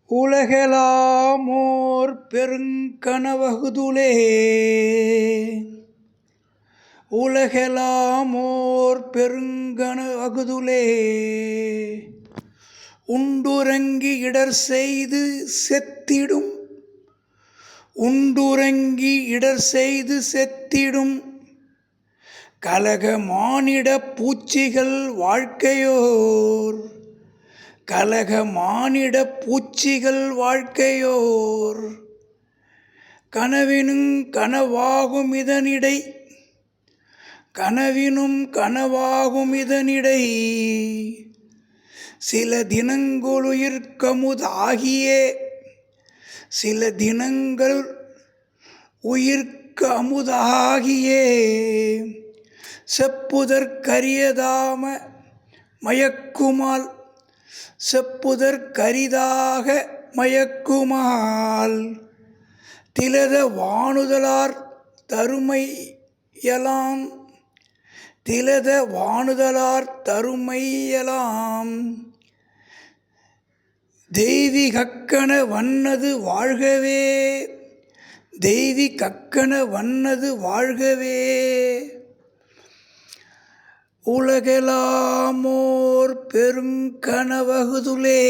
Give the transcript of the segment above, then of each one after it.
உலகெலாமோர் பெருங்கனவகுதுலே உலகெலாமோர் பெருங்கனவகுதுலே உண்டுறங்கி இடர் செய்து செத்திடும் உண்டுறங்கி இடர் செய்து செத்திடும் கலக மானிட பூச்சிகள் வாழ்க்கையோர் கலக மானிட பூச்சிகள் வாழ்க்கையோர் கனவினும் கனவாகும் இதனிடை கனவினும் கனவாகும் இதனிடை சில தினங்களுயிர்க்கமுதாகியே சில தினங்கள் உயிர்க்கு அமுதாகியே செப்புதற்கரியதாம மயக்குமால் செப்புதற்கரிதாக மயக்குமால் திலத வானுதலார் தருமையலாம் திலத வானுதலார் தருமையலாம் தெய்விகக்கன வண்ணது வாழ்கவே தெய்விகக்கன வண்ணது வாழ்கவே உலகெலாமோர் பெருங்கனவகுதுலே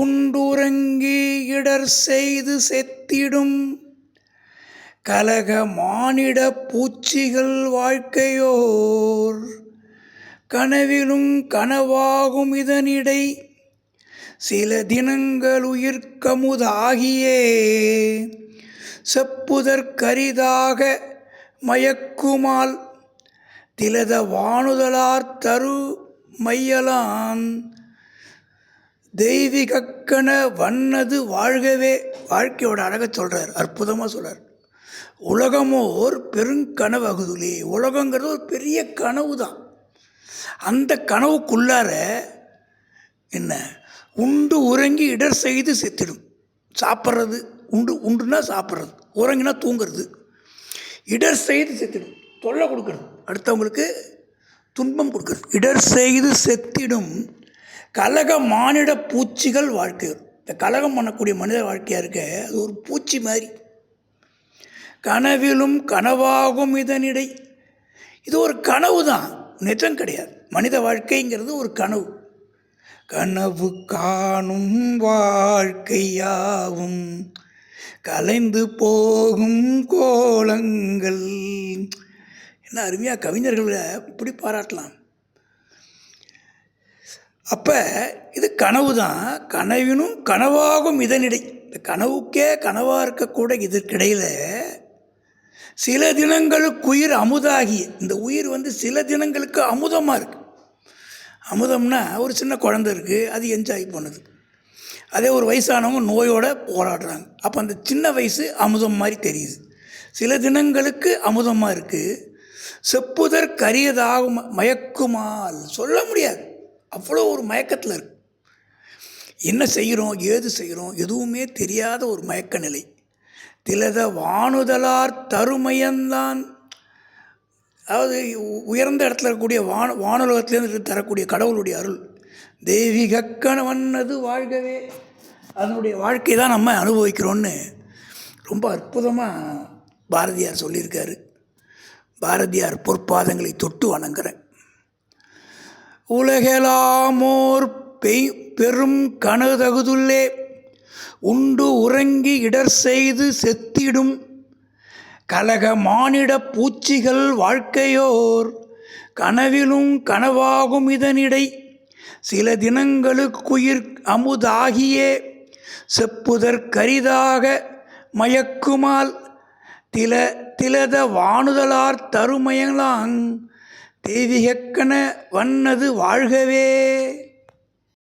உண்டுறங்கி இடர் செய்து செத்திடும் கலக மானிட பூச்சிகள் வாழ்க்கையோர் கனவிலும் கனவாகும் இதனிடை சில தினங்கள் உயிர்க்கமுதாகியே செப்புதற்கரிதாக மயக்குமால் திலத வானுதலார் தரு மையலான் தெய்வீகக்கன வண்ணது வாழ்கவே. வாழ்க்கையோட அழகை சொல்கிறார், அற்புதமாக சொல்கிறார். உலகமோர் பெருங்கனவகுதுலே, உலகங்கிறது ஒரு பெரிய கனவு தான். அந்த கனவுக்குள்ளார என்ன உண்டு உறங்கி இடர் செய்து செத்திடும். சாப்பிட்றது உண்டுனா சாப்பிட்றது, உறங்கினா தூங்கிறது. இடர் செய்து செத்திடும், தொல்லை கொடுக்கறது, அடுத்தவங்களுக்கு துன்பம் கொடுக்கறது. இடர் செய்து செத்திடும் கலக மானிட பூச்சிகள் வாழ்க்கை. இந்த கலகம் பண்ணக்கூடிய மனித வாழ்க்கையாக இருக்க அது ஒரு பூச்சி மாதிரி. கனவிலும் கனவாகும் இதனிடை, இது ஒரு கனவு தான், நிஜம் கிடையாது. மனித வாழ்க்கைங்கிறது ஒரு கனவு. கனவு காணும் வாழ்க்கையாவும் கலைந்து போகும் கோலங்கள். என்ன அருமையாக கவிஞர்களை இப்படி பாராட்டலாம். அப்போ இது கனவு தான். கனவினும் கனவாகும் இதனிடை, இந்த கனவுக்கே கனவாக இருக்கக்கூட இதற்கிடையில் சில தினங்களுக்கு உயிர் அமுதாகிய, இந்த உயிர் சில தினங்களுக்கு அமுதமாக இருக்குது. அமுதம்னா ஒரு சின்ன குழந்தை இருக்குது, அது என்ஜாய் பண்ணுது. அதே ஒரு வயசானவங்க நோயோடு போராடுறாங்க, அப்போ அந்த சின்ன வயசு அமுதம் மாதிரி தெரியுது. சில தினங்களுக்கு அமுதமாக இருக்குது. செப்புதற்கரியதாக மயக்குமால், சொல்ல முடியாது, அவ்வளோ ஒரு மயக்கத்தில் இருக்கு. என்ன செய்கிறோம் ஏது செய்கிறோம் எதுவுமே தெரியாத ஒரு மயக்க நிலை. திலத வானுதலார் தருமையந்தான், அதாவது உயர்ந்த இடத்துல இருக்கக்கூடிய வானுலகத்திலேருந்து தரக்கூடிய கடவுளுடைய அருள். தெய்வீகக்கன வண்ணது வாழ்கவே, அதனுடைய வாழ்க்கை தான் நம்ம அனுபவிக்கிறோன்னு ரொம்ப அற்புதமாக பாரதியார் சொல்லியிருக்காரு. பாரதியார் பொற்பாதங்களை தொட்டு வணங்குறேன். உலகெலாமோர் பெரும் கனதகுதுள்ளே உண்டு உறங்கி இடர் செய்து செத்திடும் கலக மானிட பூச்சிகள் வாழ்க்கையோர் கனவிலும் கனவாகும் இதனிடை சில தினங்களுக்குயிர் அமுதாகியே செப்புதற்கரிதாக மயக்குமால் திலத வானுதலார் தருமயலாங் தெய்வீகக்கன வண்ணது வாழ்கவே.